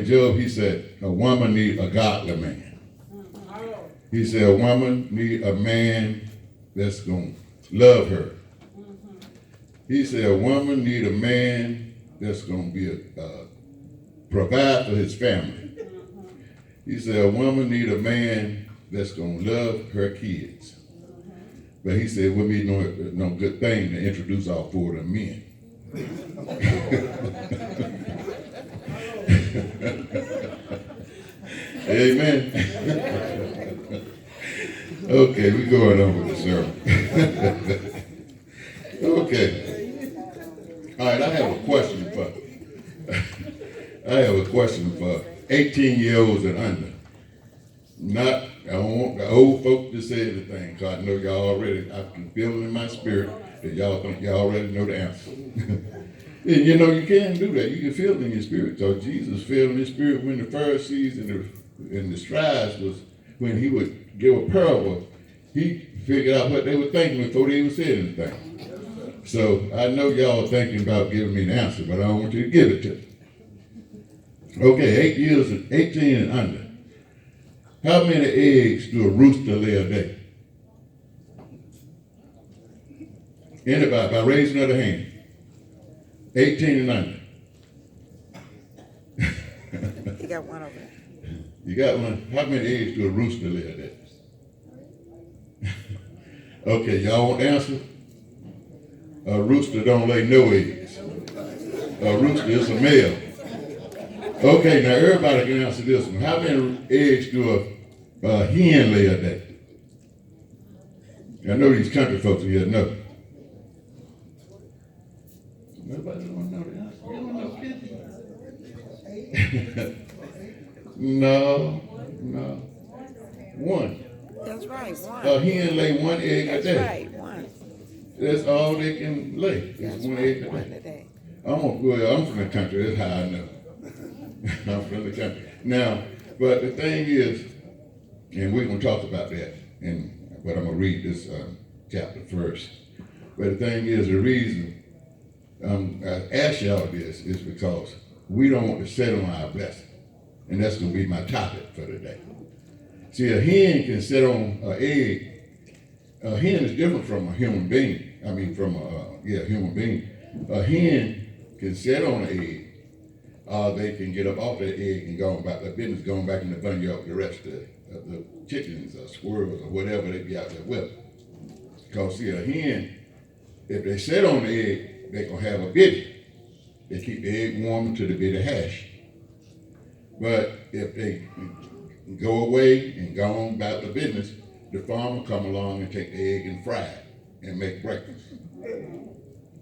Job, he said, a woman need a godly man. He said a woman need a man that's going to love her. He said a woman need a man that's going to be provide for his family. He said a woman need a man that's going to love her kids. But he said it wouldn't be no good thing to introduce all four of them men. Amen. Okay, we're going on with the sermon. Okay. All right, I have a question for 18-year-olds and under. I don't want the old folk to say anything, because I know I can feel it in my spirit that y'all think y'all already know the answer. And you know, you can do that. You can feel it in your spirit, because Jesus felt in his spirit when the Pharisees and the scribes was, when he would give a parable, he figured out what they were thinking before they even said anything. So I know y'all are thinking about giving me an answer, but I don't want you to give it to me. Okay, 18 and under. How many eggs do a rooster lay a day? Anybody, by raising of the hand. 18 and under. You got one over there. You got one? How many eggs do a rooster lay a day? Okay, y'all want the answer? A rooster don't lay no eggs. A rooster is a male. Okay, now everybody can answer this one. How many eggs do a hen lay a day? I know these country folks here know. Nobody don't know the answer. You don't know, kids? No. One. That's right, one. A hen lay one egg a day. That's right, one. That's all they can lay. It's one egg a day. I'm from the country. That's how I know. I'm from the country. Now, but the thing is, and we're going to talk about that, but I'm going to read this chapter first. But the thing is, the reason I ask y'all this is because we don't want to sit on our blessing. And that's going to be my topic for today. See, a hen can sit on an egg. A hen is different from a human being. I mean, from a human being. A hen can sit on an egg. They can get up off that egg and go about their business, going back in the barnyard with the rest of the chickens or squirrels or whatever they be out there with. Because, see, a hen, if they sit on the egg, they're going to have a biddy. They keep the egg warm until the biddy hatch. But if they go away and go on about the business, the farmer come along and take the egg and fry it and make breakfast.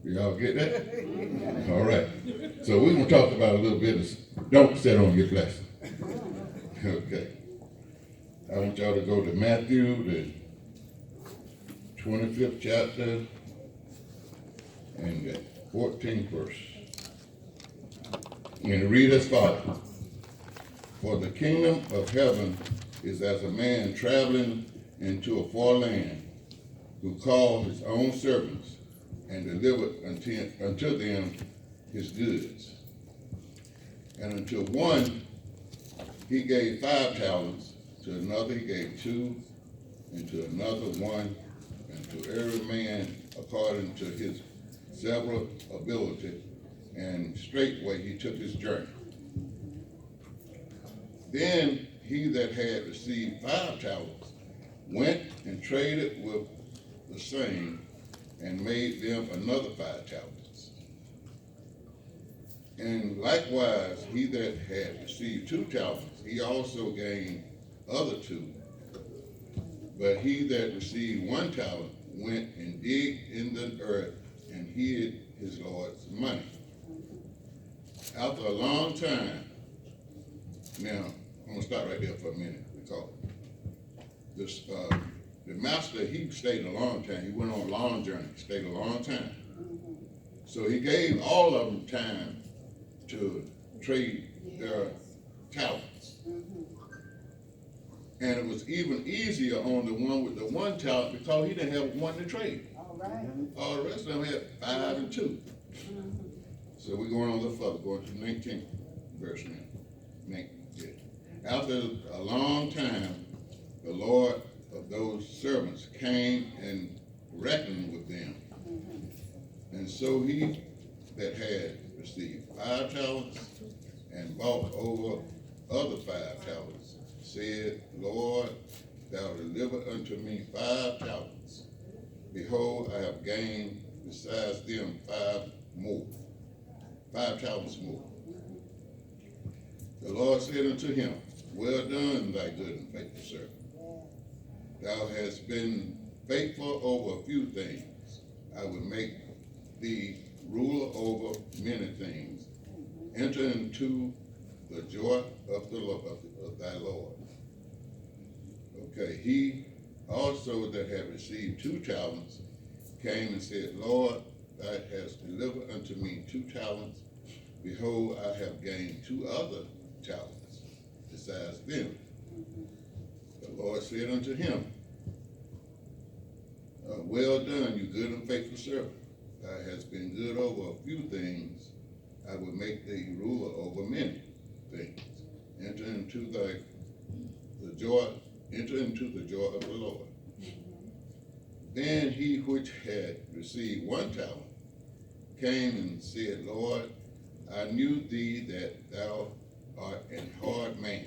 Y'all get that? All right. So we're going to talk about a little bit of don't sit on your blessing. Okay. I want y'all to go to Matthew, the 25th chapter and the 14th verse. And read as follows. For the kingdom of heaven is as a man traveling into a far land, who called his own servants and delivered unto them his goods. And unto one he gave 5 talents, to another he gave 2, and to another 1, and to every man according to his several ability, and straightway he took his journey. Then he that had received 5 talents went and traded with the same, and made them another 5 talents. And likewise, he that had received 2 talents, he also gained other 2. But he that received 1 talent went and digged in the earth and hid his Lord's money. After a long time, now I'm going to stop right there for a minute, because the master, he stayed a long time. He went on a long journey, stayed a long time. So he gave all of them time to trade their talents. And it was even easier on the one with the 1 talent, because he didn't have one to trade. All right. All the rest of them had 5 and 2. So we're going on a little further, going to the 19th verse now. after a long time, the Lord of those servants came and reckoned with them. And so he that had received 5 talents and bought over other 5 talents said, Lord, thou deliver unto me 5 talents. Behold, I have gained besides them 5 more, 5 talents more. The Lord said unto him, well done, thy good and faithful servant. Thou hast been faithful over a few things. I will make thee ruler over many things. Enter into the joy of the Lord, of thy Lord. Okay, he also that had received 2 talents came and said, Lord, thou hast delivered unto me 2 talents. Behold, I have gained 2 other talents besides them. The Lord said unto him, well done, you good and faithful servant. Thou hast been good over a few things. I will make thee ruler over many things. Enter into the joy of the Lord. Then he which had received 1 talent came and said, Lord, I knew thee that thou art an hard man,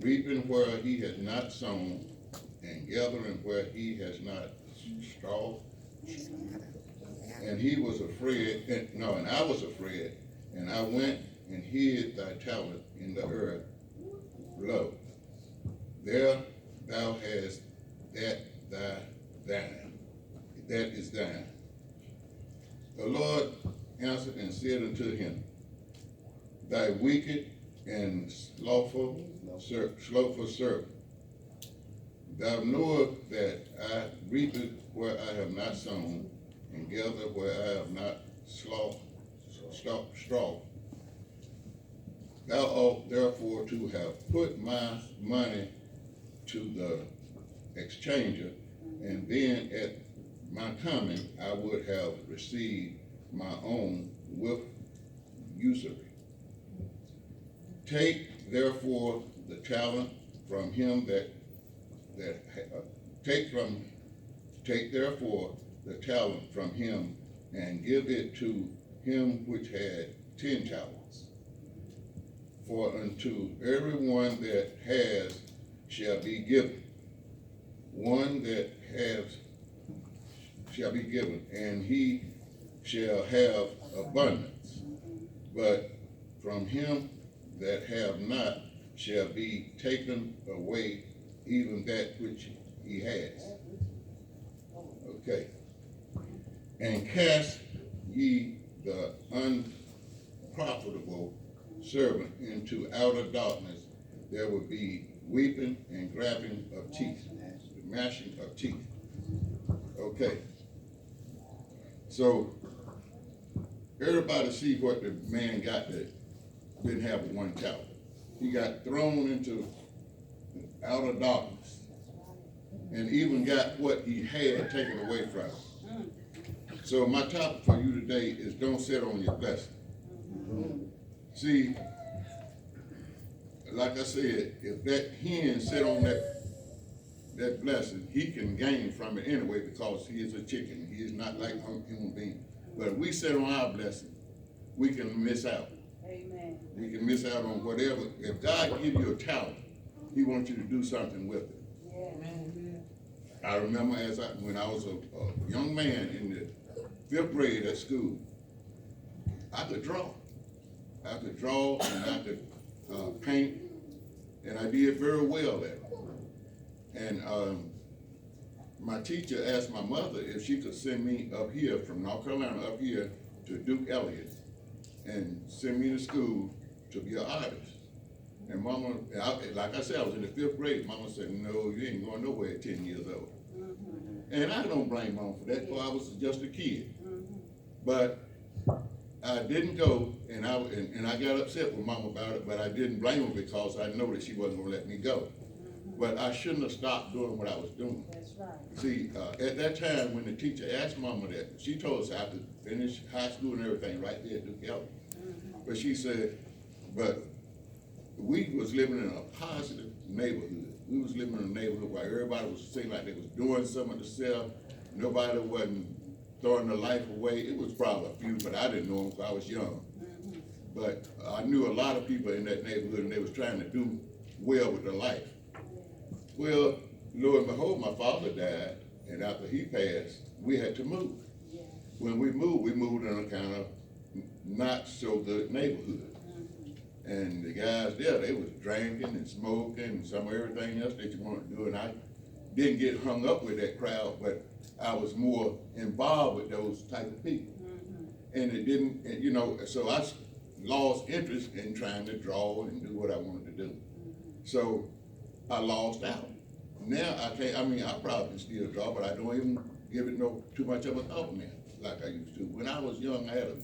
reaping where he has not sown, and gathering where he has not strawed. And he was afraid, and I was afraid, and I went and hid thy talent in the earth. Lo, there thou hast that is thine. The Lord answered and said unto him, thy wicked and slothful servant, thou knowest that I reap where I have not sown, and gather where I have not straw. Thou ought therefore to have put my money to the exchanger, and then at my coming I would have received my own with usury. Take therefore the talent from him take therefore the talent from him, and give it to him which had 10 talents. For unto every one that has shall be given, one that has shall be given, and he shall have abundance. But from him that have not shall be taken away even that which he has. Okay. And cast ye the unprofitable servant into outer darkness. There will be weeping and grabbing of teeth, gnashing of teeth. Okay. So everybody see what the man got that didn't have 1 talent. He got thrown into outer darkness, and even got what he had taken away from him. So my topic for you today is don't sit on your blessing. See, like I said, if that hen sit on that blessing, he can gain from it anyway because he is a chicken. He is not like a human being. But if we sit on our blessing, we can miss out. Amen. We can miss out on whatever. If God gives you a talent, he wants you to do something with it. Yeah. I remember when I was a young man in the 5th grade at school, I could draw. I could draw and I could paint, and I did very well at it. And my teacher asked my mother if she could send me up here from North Carolina up here to Duke Elliott and send me to school to be an artist. And Mama, like I said, I was in the 5th grade. Mama said, no, you ain't going nowhere at 10 years old. And I don't blame Mama for that, because I was just a kid. But I didn't go, and I got upset with Mama about it, but I didn't blame her because I know that she wasn't going to let me go. But I shouldn't have stopped doing what I was doing. That's right. See, at that time when the teacher asked Mama that, she told us I could finish high school and everything right there at Duke Elliott. But she said, but we was living in a positive neighborhood. We was living in a neighborhood where everybody was seeing like they was doing something to self. Nobody wasn't throwing their life away. It was probably a few, but I didn't know them because I was young. But I knew a lot of people in that neighborhood, and they was trying to do well with their life. Well, lo and behold, my father died, and after he passed, we had to move. When we moved in a kind of not so good neighborhood. And the guys there, they was drinking and smoking and some everything else that you want to do. And I didn't get hung up with that crowd, but I was more involved with those type of people. And it didn't, and, you know, so I lost interest in trying to draw and do what I wanted to do. So I lost out. Now I can't, I mean, I probably can still draw, but I don't even give it too much of a thought now like I used to. When I was young, I had a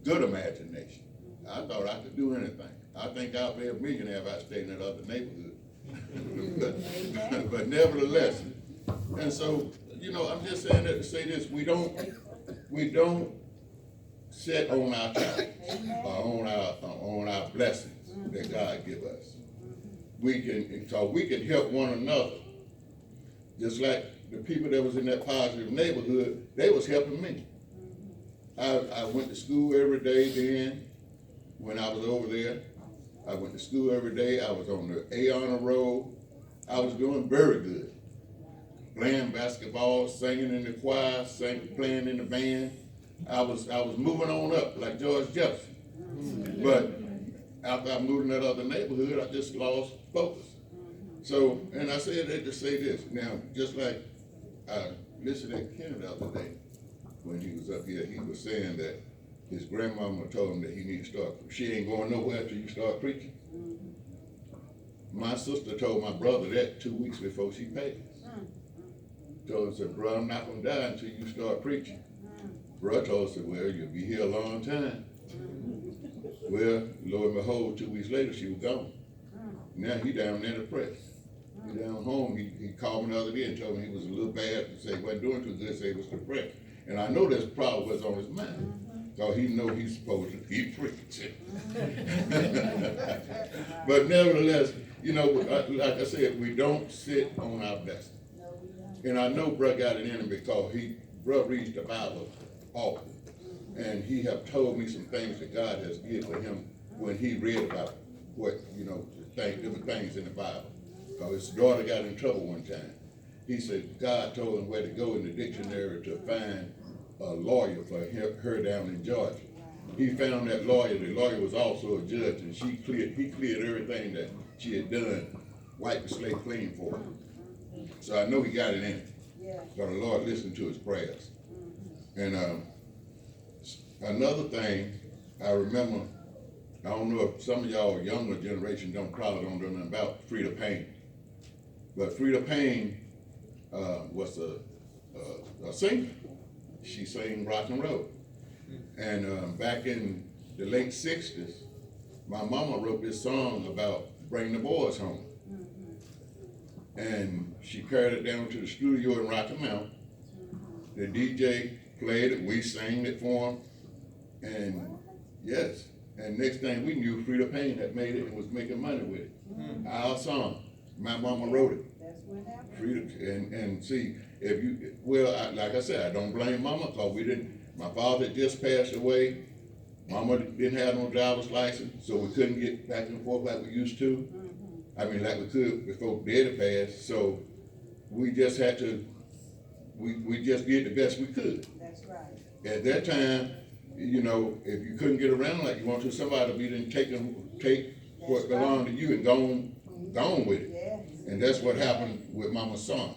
good imagination. I thought I could do anything. I think I'll be a millionaire if I stayed in that other neighborhood. but nevertheless, and so, you know, I'm just saying that to say this, we don't sit on our talents or on our blessings that God give us. We can help one another. Just like the people that was in that positive neighborhood, they was helping me. I went to school every day then. When I was over there, I went to school every day. I was on the A honor roll. I was doing very good. Playing basketball, singing in the choir, playing in the band. I was moving on up like George Jefferson. But after I moved in that other neighborhood, I just lost focus. So, and I said that to say this. Now, just like I listened to Kenny the other day when he was up here, he was saying that his grandmama told him that he needed to start. She ain't going nowhere till you start preaching. My sister told my brother that 2 weeks before she passed. Told him, said, bro, I'm not gonna die until you start preaching. Bro told us, well, you'll be here a long time. Well, lo and behold, 2 weeks later, she was gone. Now he down there depressed. He down home, he called me the other day and told me he was a little bad, say he wasn't doing too good, say he was depressed. And I know this probably was on his mind. So he know he's supposed to keep preaching. But nevertheless, you know, like I said, we don't sit on our blessings. And I know Bruh got it in him because Bruh reads the Bible often. And he have told me some things that God has given him when he read about what, you know, different things in the Bible. Because his daughter got in trouble one time. He said God told him where to go in the dictionary to find a lawyer for her down in Georgia. He found that lawyer. The lawyer was also a judge, and he cleared everything that she had done, wiped the slate clean for him. So I know he got it in him. So the Lord listened to his prayers. And another thing, I remember, I don't know if some of y'all younger generation probably don't know nothing about Frida Payne. But Frida Payne was a singer. She sang rock and roll. And back in the late 60s, my mama wrote this song about bringing the boys home. And she carried it down to the studio in Rocky Mount. The DJ played it, we sang it for him. And yes, and next thing we knew, Frida Payne had made it and was making money with it. Our song, my mama wrote it. Frida, and see, like I said, I don't blame mama because my father just passed away. Mama didn't have no driver's license, so we couldn't get back and forth like we used to. I mean, like we could before Daddy passed, so we just had to, we just did the best we could. That's right. At that time, you know, if you couldn't get around like you want to, somebody would be take what belonged to you and gone with it. Yes. And that's what happened with Mama's song.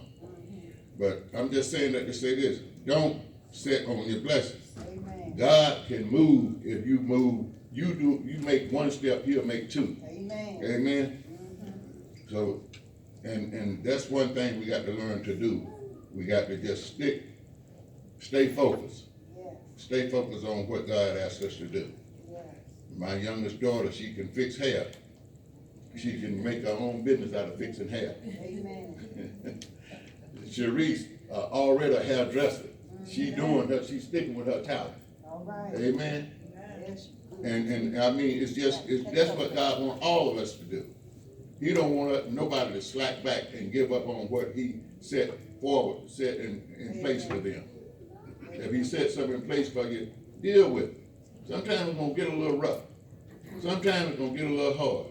But I'm just saying that to say this, don't sit on your blessings. Amen. God can move if you move. You make one step, he'll make two. Amen. Amen. So, and that's one thing we got to learn to do. We got to just stay focused. Yes. Stay focused on what God asked us to do. Yes. My youngest daughter, she can fix hair. She can make her own business out of fixing hair. Amen. Sharice, already a hairdresser. She's sticking with her talent. All right. Amen. Yes. And I mean, that's what God wants all of us to do. He don't want nobody to slack back and give up on what he set in place for them. If he set something in place for you, deal with it. Sometimes it's gonna get a little rough. Sometimes it's gonna get a little hard.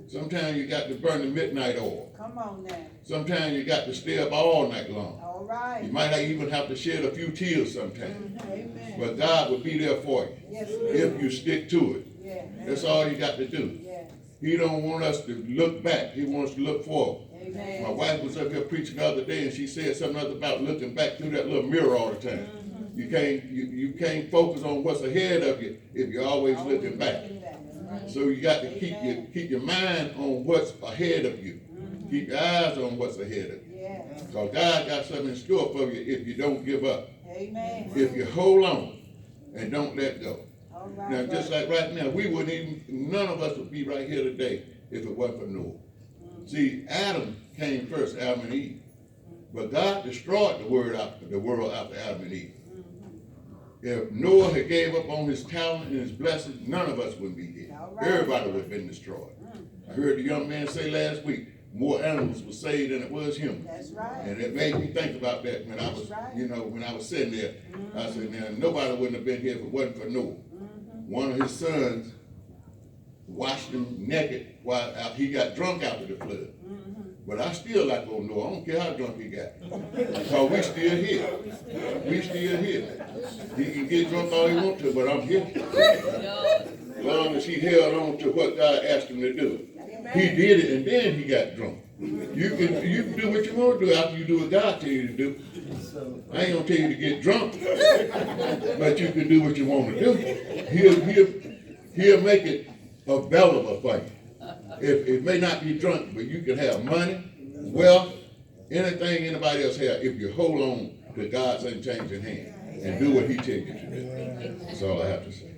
Sometimes you got to burn the midnight oil. Come on now. Sometimes you got to stay up all night long. All right. You might even have to shed a few tears sometimes. Amen. But God will be there for you Yes, if you stick to it. yeah. That's all you got to do. Yes. He don't want us to look back. He wants us to look forward. Amen. My wife was up here preaching the other day, and she said something else about looking back through that little mirror all the time. You can't focus on what's ahead of you if you're always looking back. So you got to keep your mind on what's ahead of you. Keep your eyes on what's ahead of you. Yeah. Because God got something in store for you if you don't give up. Amen. If you hold on and don't let go. All right. Now, just like right now, none of us would be right here today if it wasn't for Noah. See, Adam came first, Adam and Eve. But God destroyed the world after Adam and Eve. If Noah had gave up on his talent and his blessing, none of us would be here. All right. Everybody would have been destroyed. I heard the young man say last week, more animals were saved than it was humans. That's right. And it made me think about that when I was, when I was sitting there. I said, now, nobody wouldn't have been here if it wasn't for Noah. One of his sons washed him naked after he got drunk after the flood. But I still like old Noah. I don't care how drunk he got. Because we still here. We still here. He can get drunk all he wants to, but I'm here. As long as he held on to what God asked him to do. He did it, and then he got drunk. You can do what you want to do after you do what God tells you to do. I ain't gonna tell you to get drunk, but you can do what you want to do. He'll make it available for you. It may not be drunk, but you can have money, wealth, anything anybody else have if you hold on to God's unchanging hand and do what he tells you to do. That's all I have to say.